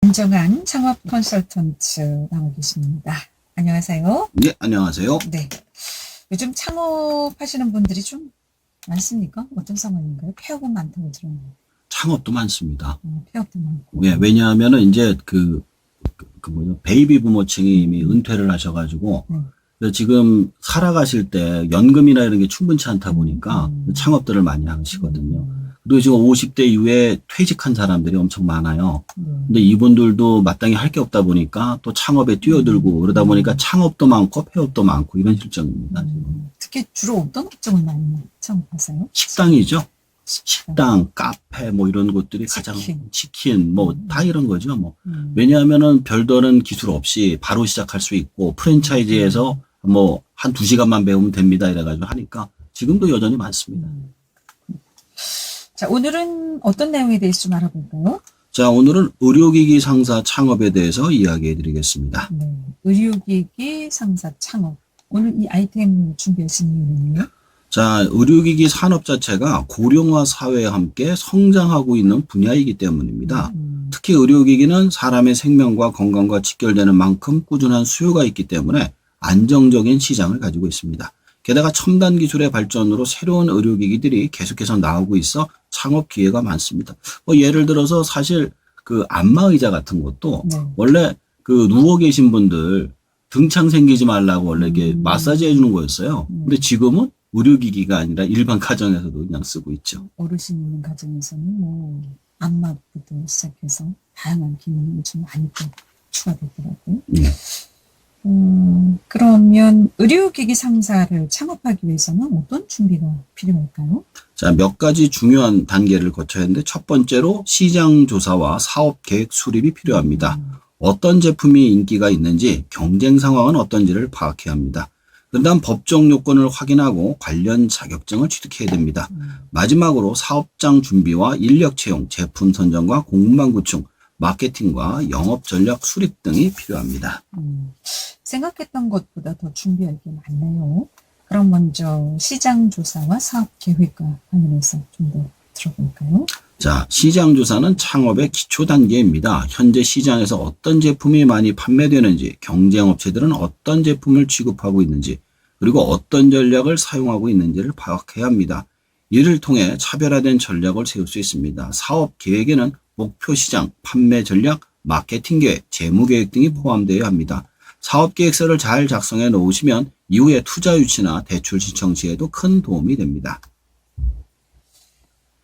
안정환 창업 컨설턴트 나와 계십니다. 안녕하세요. 네, 안녕하세요. 네. 요즘 창업하시는 분들이 좀 많습니까? 어떤 상황인가요? 폐업은 많다고 들었는데. 창업도 많습니다. 폐업도 많고. 네, 왜냐하면은 이제 베이비 부모층이 이미 은퇴를 하셔가지고, 그래서 지금 살아가실 때 연금이나 이런 게 충분치 않다 보니까 창업들을 많이 하시거든요. 그리고 지금 50대 이후에 퇴직한 사람들이 엄청 많아요. 근데 이분들도 마땅히 할 게 없다 보니까 또 창업에 뛰어들고 그러다 보니까 창업도 많고 폐업도 많고 이런 실정입니다. 지금. 특히 주로 어떤 업종을 많이 창업하세요? 식당이죠. 식당, 카페 뭐 이런 곳들이 가장 치킨 뭐 다 이런 거죠. 뭐 왜냐하면은 별다른 기술 없이 바로 시작할 수 있고 프랜차이즈에서 뭐 한 2시간만 배우면 됩니다 이래가지고 하니까 지금도 여전히 많습니다. 자, 오늘은 어떤 내용에 대해서 좀 알아볼까요? 자, 오늘은 의료기기 상사 창업에 대해서 이야기해 드리겠습니다. 네, 의료기기 상사 창업. 오늘 이 아이템 준비하신 이유는요? 자, 의료기기 산업 자체가 고령화 사회와 함께 성장하고 있는 분야이기 때문입니다. 특히 의료기기는 사람의 생명과 건강과 직결되는 만큼 꾸준한 수요가 있기 때문에 안정적인 시장을 가지고 있습니다. 게다가 첨단 기술의 발전으로 새로운 의료기기들이 계속해서 나오고 있어 창업 기회가 많습니다. 뭐 예를 들어서 사실 그 안마의자 같은 것도 원래 그 누워 계신 분들 등창 생기지 말라고 원래 이게 마사지 해주는 거였어요. 근데 지금은 의료기기가 아니라 일반 가정에서도 그냥 쓰고 있죠. 어르신 있는 가정에서는 뭐 안마부터 시작해서 다양한 기능이 좀 많이 또 추가되더라고요. 그러면 의료기기 상사를 창업하기 위해서는 어떤 준비가 필요할까요? 자, 몇 가지 중요한 단계를 거쳐야 하는데 첫 번째로 시장 조사와 사업 계획 수립이 필요합니다. 어떤 제품이 인기가 있는지 경쟁 상황은 어떤지를 파악해야 합니다. 그다음 법적 요건을 확인하고 관련 자격증을 취득해야 됩니다. 마지막으로 사업장 준비와 인력 채용, 제품 선정과 공무망 구축, 마케팅과 영업 전략 수립 등이 필요합니다. 생각했던 것보다 더 준비할 게 많네요. 그럼 먼저 시장 조사와 사업 계획과 관련해서 좀 더 들어볼까요? 자, 시장 조사는 창업의 기초 단계입니다. 현재 시장에서 어떤 제품이 많이 판매되는지, 경쟁 업체들은 어떤 제품을 취급하고 있는지, 그리고 어떤 전략을 사용하고 있는지를 파악해야 합니다. 이를 통해 차별화된 전략을 세울 수 있습니다. 사업 계획에는 목표 시장, 판매 전략, 마케팅 계획, 재무 계획 등이 포함되어야 합니다. 사업 계획서를 잘 작성해 놓으시면 이후에 투자 유치나 대출 신청 시에도 큰 도움이 됩니다.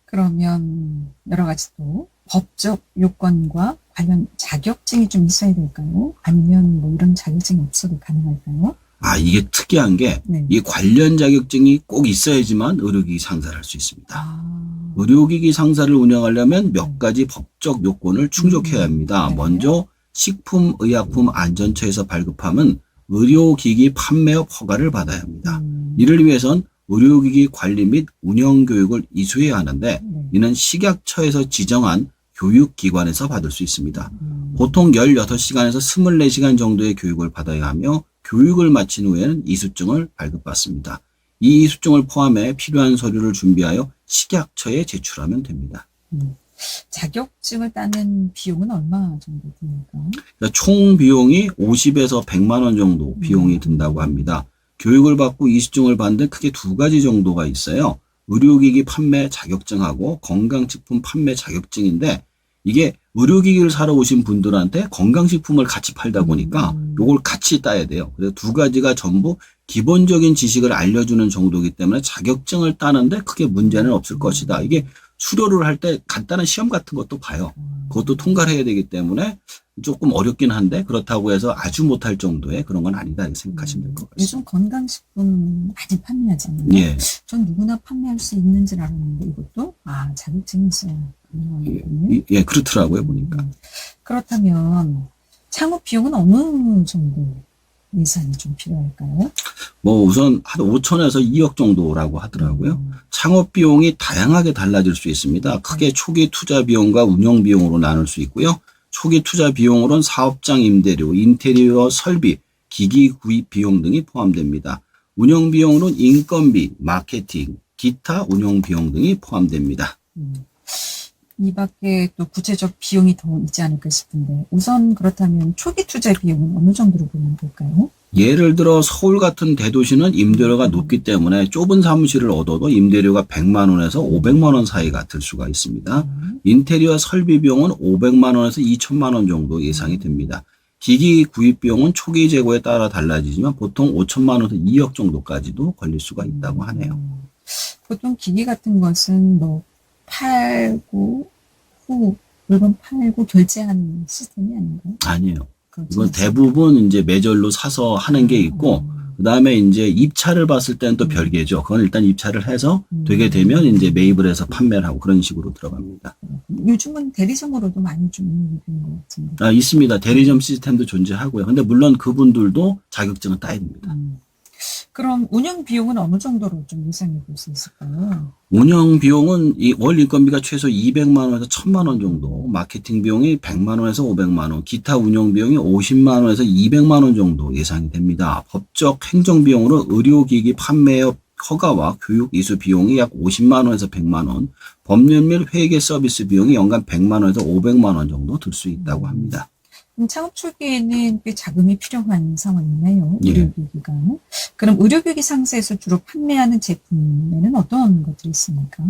그러면 여러 가지 또 법적 요건과 관련 자격증이 좀 있어야 될까요? 아니면 뭐 이런 자격증이 없어도 가능할까요? 아, 이게 특이한 게 이 관련 자격증이 꼭 있어야지만 의료기기 상사를 할 수 있습니다. 의료기기 상사를 운영하려면 몇 가지 법적 요건을 충족해야 합니다. 먼저 식품의약품안전처에서 발급함은 의료기기 판매업 허가를 받아야 합니다. 이를 위해선 의료기기 관리 및 운영 교육을 이수해야 하는데 이는 식약처에서 지정한 교육기관에서 받을 수 있습니다. 보통 16시간에서 24시간 정도의 교육을 받아야 하며 교육을 마친 후에는 이수증을 발급받습니다. 이 이수증을 포함해 필요한 서류를 준비하여 식약처에 제출하면 됩니다. 자격증을 따는 비용은 얼마 정도 듭니까? 총 비용이 50에서 100만 원 정도 비용이 든다고 합니다. 교육을 받고 이수증을 받는데 크게 두 가지 정도가 있어요. 의료기기 판매 자격증하고 건강식품 판매 자격증인데 이게 의료기기를 사러 오신 분들한테 건강식품을 같이 팔다 보니까 요걸 같이 따야 돼요. 그래서 두 가지가 전부 기본적인 지식을 알려주는 정도이기 때문에 자격증을 따는데 크게 문제는 없을 것이다. 이게 수료를 할 때 간단한 시험 같은 것도 봐요. 그것도 통과를 해야 되기 때문에 조금 어렵긴 한데 그렇다고 해서 아주 못할 정도의 그런 건 아니다 이렇게 생각하시면 될 것 같습니다. 요즘 건강식품 많이 판매하잖아요. 예. 전 누구나 판매할 수 있는 줄 알았는데 이것도 자격증이 있어야 가능하거든요. 예, 그렇더라고요 보니까. 그렇다면 창업 비용은 어느 정도 예산이 좀 필요할까요? 뭐 우선 한 5천에서 2억 정도라고 하더라고요. 창업 비용이 다양하게 달라질 수 있습니다. 크게 초기 투자 비용과 운영 비용으로 나눌 수 있고요. 초기 투자 비용으로는 사업장 임대료, 인테리어 설비, 기기 구입 비용 등이 포함됩니다. 운영 비용으로는 인건비, 마케팅, 기타 운영 비용 등이 포함됩니다. 이 밖에 또 구체적 비용이 더 있지 않을까 싶은데 우선 그렇다면 초기 투자 비용은 어느 정도로 보면 될까요? 예를 들어 서울 같은 대도시는 임대료가 높기 때문에 좁은 사무실을 얻어도 임대료가 100만 원에서 500만 원 사이가 들 수가 있습니다. 인테리어 설비 비용은 500만 원에서 2천만 원 정도 예상이 됩니다. 기기 구입 비용은 초기 재고에 따라 달라지지만 보통 5천만 원에서 2억 정도까지도 걸릴 수가 있다고 하네요. 보통 기기 같은 것은 뭐 팔고 후 물건 팔고 결제하는 시스템이 아닌가요? 아니에요. 그렇지 이건 않습니까? 대부분 이제 매절로 사서 하는 게 있고, 그 다음에 이제 입찰을 봤을 때는 또 별개죠. 그건 일단 입찰을 해서 되게 되면 이제 매입을 해서 판매를 하고 그런 식으로 들어갑니다. 요즘은 대리점으로도 많이 좀 이용이 되는 것 같은데. 있습니다. 대리점 시스템도 존재하고요. 근데 물론 그분들도 자격증은 따야 됩니다. 그럼 운영 비용은 어느 정도로 좀 예상해 볼 수 있을까요? 운영 비용은 이 월 인건비가 최소 200만 원에서 1000만 원 정도, 마케팅 비용이 100만 원에서 500만 원, 기타 운영 비용이 50만 원에서 200만 원 정도 예상이 됩니다. 법적 행정 비용으로 의료기기 판매업 허가와 교육 이수 비용이 약 50만 원에서 100만 원, 법률 및 회계 서비스 비용이 연간 100만 원에서 500만 원 정도 들 수 있다고 합니다. 그럼 창업 초기에는 꽤 자금이 필요한 상황이네요. 예. 의료기기가. 그럼 의료기기 상세에서 주로 판매하는 제품에는 어떤 것들이 있습니까?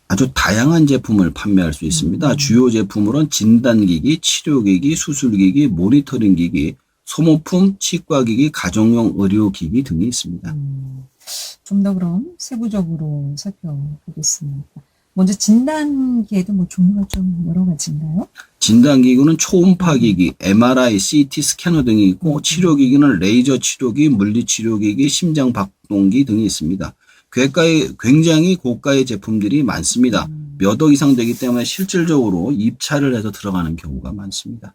아주 다양한 제품을 판매할 수 있습니다. 주요 제품으로는 진단기기, 치료기기, 수술기기, 모니터링기기, 소모품, 치과기기, 가정용 의료기기 등이 있습니다. 좀 더 그럼 세부적으로 살펴보겠습니다. 먼저 진단기에도 뭐 종류가 좀 여러 가지인가요? 진단기구는 초음파기기, MRI, CT 스캐너 등이 있고 치료기기는 레이저 치료기, 물리치료기기, 심장박동기 등이 있습니다. 굉장히 고가의 제품들이 많습니다. 몇 억 이상 되기 때문에 실질적으로 입찰을 해서 들어가는 경우가 많습니다.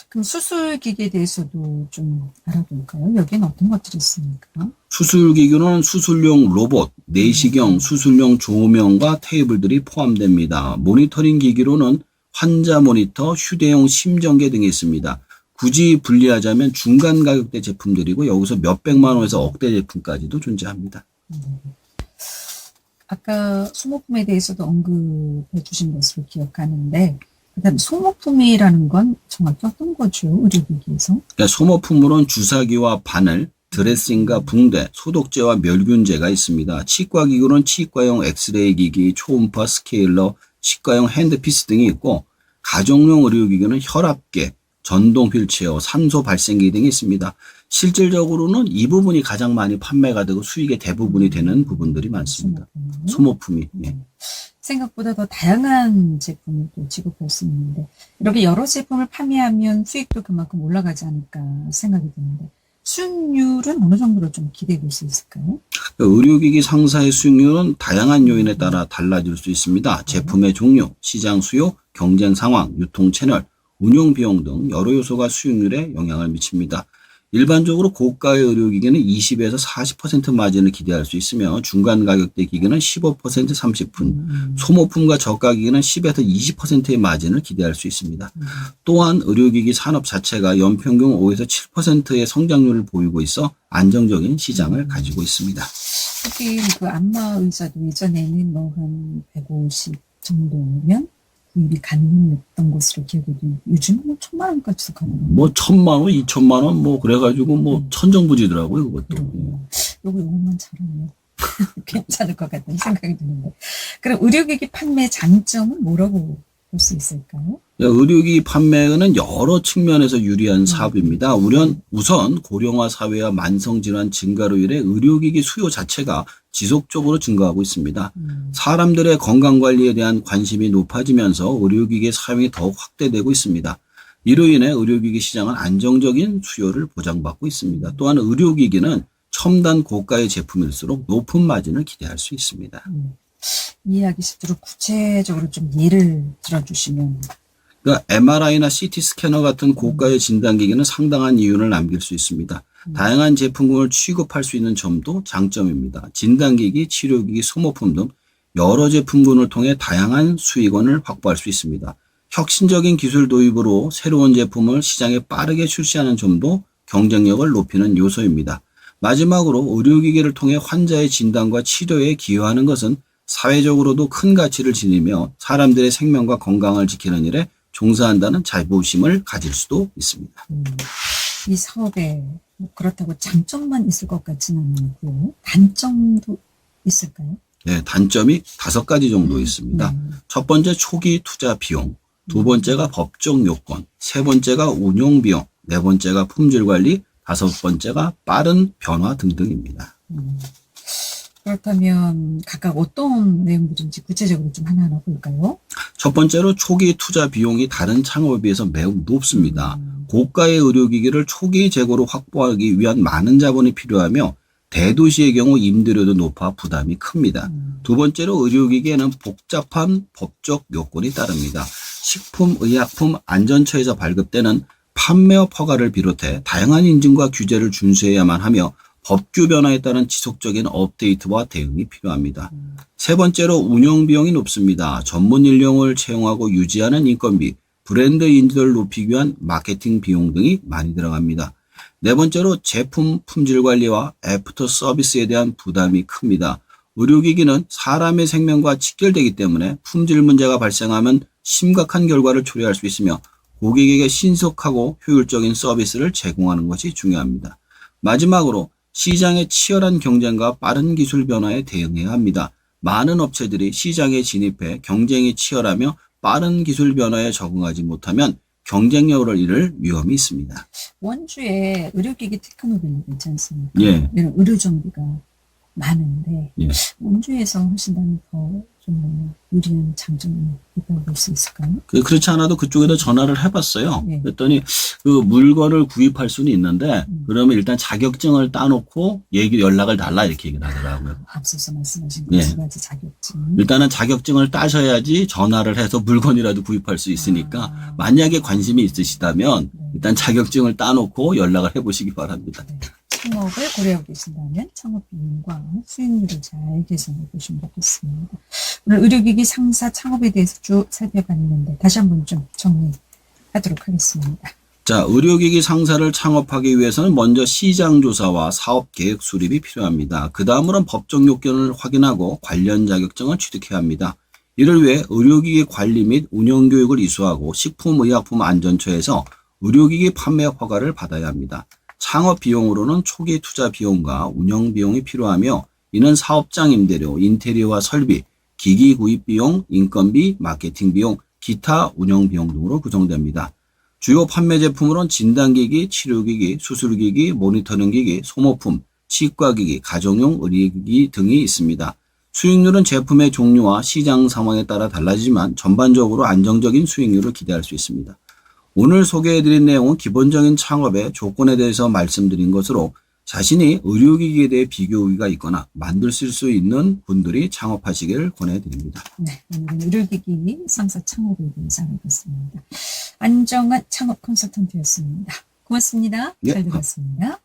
그럼 수술기기에 대해서도 좀 알아볼까요? 여기는 어떤 것들이 있습니까? 수술기구는 수술용 로봇, 내시경, 수술용 조명과 테이블들이 포함됩니다. 모니터링 기기로는 환자 모니터, 휴대용 심전계 등이 있습니다. 굳이 분리하자면 중간 가격대 제품들이고 여기서 몇백만 원에서 억대 제품까지도 존재합니다. 아까 소모품에 대해서도 언급해 주신 것으로 기억하는데 그다음 소모품이라는 건 정확히 어떤 거죠? 의료기기에서? 그러니까 소모품으로는 주사기와 바늘, 드레싱과 붕대, 소독제와 멸균제가 있습니다. 치과기구는 치과용 엑스레이 기기, 초음파 스케일러, 치과용 핸드피스 등이 있고 가정용 의료기기는 혈압계, 전동 휠체어, 산소 발생기 등이 있습니다. 실질적으로는 이 부분이 가장 많이 판매가 되고 수익의 대부분이 되는 부분들이 많습니다. 소모품이. 예. 생각보다 더 다양한 제품을 또 지급할 수 있는데 이렇게 여러 제품을 판매하면 수익도 그만큼 올라가지 않을까 생각이 드는데 수익률은 어느 정도로 좀 기대해 볼 수 있을까요? 의료기기 상사의 수익률은 다양한 요인에 따라 달라질 수 있습니다. 제품의 종류, 시장 수요, 경쟁 상황, 유통 채널, 운용 비용 등 여러 요소가 수익률에 영향을 미칩니다. 일반적으로 고가의 의료기기는 20에서 40% 마진을 기대할 수 있으며 중간 가격대 기기는 15%, 30%, 소모품과 저가 기기는 10에서 20%의 마진을 기대할 수 있습니다. 또한 의료기기 산업 자체가 연평균 5에서 7%의 성장률을 보이고 있어 안정적인 시장을 가지고 있습니다. 하긴 그 안마 의자도 예전에는 뭐 한 150 정도면 구입이 가능했던 것으로 기억이 돼요. 요즘은 뭐 1000만 원까지도 가능해요. 뭐 1000만 원, 2000만 원 뭐 그래가지고 뭐 천정부지더라고요 그것도. 요거만 잘하면 괜찮을 것 같다는 생각이 드는데. 그럼 의료기기 판매 장점은 뭐라고 볼 수 있을까요? 의료기기 판매는 여러 측면에서 유리한 사업입니다. 우선 고령화 사회와 만성질환 증가로 인해 의료기기 수요 자체가 지속적으로 증가하고 있습니다. 사람들의 건강관리에 대한 관심이 높아지면서 의료기기의 사용이 더욱 확대되고 있습니다. 이로 인해 의료기기 시장은 안정적인 수요를 보장받고 있습니다. 또한 의료기기는 첨단 고가의 제품일수록 높은 마진을 기대할 수 있습니다. 이해하기 쉽도록 구체적으로 좀 예를 들어주시면. 그러니까 MRI나 CT 스캐너 같은 고가의 진단기기는 상당한 이윤을 남길 수 있습니다. 다양한 제품군을 취급할 수 있는 점도 장점입니다. 진단기기, 치료기기, 소모품 등 여러 제품군을 통해 다양한 수익원을 확보할 수 있습니다. 혁신적인 기술 도입으로 새로운 제품을 시장에 빠르게 출시하는 점도 경쟁력을 높이는 요소입니다. 마지막으로 의료기기를 통해 환자의 진단과 치료에 기여하는 것은 사회적으로도 큰 가치를 지니며 사람들의 생명과 건강을 지키는 일에 종사한다는 자부심을 가질 수도 있습니다. 이 사업에 뭐 그렇다고 장점만 있을 것 같지는 않고요. 단점도 있을까요? 네, 단점이 5가지 정도 있습니다. 첫 번째 초기 투자 비용, 두 번째가 법적 요건, 세 번째가 운용 비용, 네 번째가 품질 관리, 다섯 번째가 빠른 변화 등등입니다. 그렇다면 각각 어떤 내용들인지 구체적으로 좀 하나하나 볼까요? 첫 번째로 초기 투자 비용이 다른 창업에 비해서 매우 높습니다. 고가의 의료기기를 초기 재고로 확보하기 위한 많은 자본이 필요하며 대도시의 경우 임대료도 높아 부담이 큽니다. 두 번째로 의료기기에는 복잡한 법적 요건이 따릅니다. 식품의약품안전처에서 발급되는 판매업 허가를 비롯해 다양한 인증과 규제를 준수해야만 하며 법규 변화에 따른 지속적인 업데이트와 대응이 필요합니다. 세 번째로 운영 비용이 높습니다. 전문 인력을 채용하고 유지하는 인건비, 브랜드 인지도를 높이기 위한 마케팅 비용 등이 많이 들어갑니다. 네 번째로 제품 품질 관리와 애프터 서비스에 대한 부담이 큽니다. 의료기기는 사람의 생명과 직결되기 때문에 품질 문제가 발생하면 심각한 결과를 초래할 수 있으며 고객에게 신속하고 효율적인 서비스를 제공하는 것이 중요합니다. 마지막으로 시장의 치열한 경쟁과 빠른 기술 변화에 대응해야 합니다. 많은 업체들이 시장에 진입해 경쟁이 치열하며 빠른 기술 변화에 적응하지 못하면 경쟁력을 잃을 위험이 있습니다. 원주에 의료기기 테크노빌리 있지 않습니까? 예. 이런 의료정비가 많은데 예. 원주에서 하신다면 더 좀 유리한 장점이 있다고 볼 수 있을까요? 그렇지 않아도 그쪽에다 전화를 해봤어요. 네. 그랬더니 그 물건을 구입할 수는 있는데 그러면 일단 자격증을 따놓고 연락을 달라 이렇게 얘기를 하더라고요. 앞서서 말씀하신 예. 그 두 가지 자격증. 일단은 자격증을 따셔야지 전화를 해서 물건이라도 구입할 수 있으니까 만약에 관심이 있으시다면 일단 자격증을 따놓고 연락을 해보시기 바랍니다. 네. 창업을 고려하고 계신다면 창업 비용과 수익률을 잘 계산해 보시면 좋겠습니다. 오늘 의료기기 상사 창업에 대해서 쭉 살펴봤는데 다시 한번 좀 정리하도록 하겠습니다. 자, 의료기기 상사를 창업하기 위해서는 먼저 시장조사와 사업계획 수립이 필요합니다. 그 다음으로는 법적 요건을 확인하고 관련 자격증을 취득해야 합니다. 이를 위해 의료기기 관리 및 운영교육을 이수하고 식품의약품안전처에서 의료기기 판매 허가를 받아야 합니다. 창업 비용으로는 초기 투자 비용과 운영 비용이 필요하며 이는 사업장 임대료, 인테리어와 설비, 기기 구입 비용, 인건비, 마케팅 비용, 기타 운영 비용 등으로 구성됩니다. 주요 판매 제품으로는 진단기기, 치료기기, 수술기기, 모니터링기기, 소모품, 치과기기, 가정용 의료기기 등이 있습니다. 수익률은 제품의 종류와 시장 상황에 따라 달라지지만 전반적으로 안정적인 수익률을 기대할 수 있습니다. 오늘 소개해드린 내용은 기본적인 창업의 조건에 대해서 말씀드린 것으로 자신이 의료기기에 대해 비교 의의가 있거나 만드실 수 있는 분들이 창업하시기를 권해드립니다. 네, 오늘은 의료기기 상사 창업에 대해서 알아봤습니다. 안정한 창업 컨설턴트였습니다. 고맙습니다. 예. 잘 들었습니다.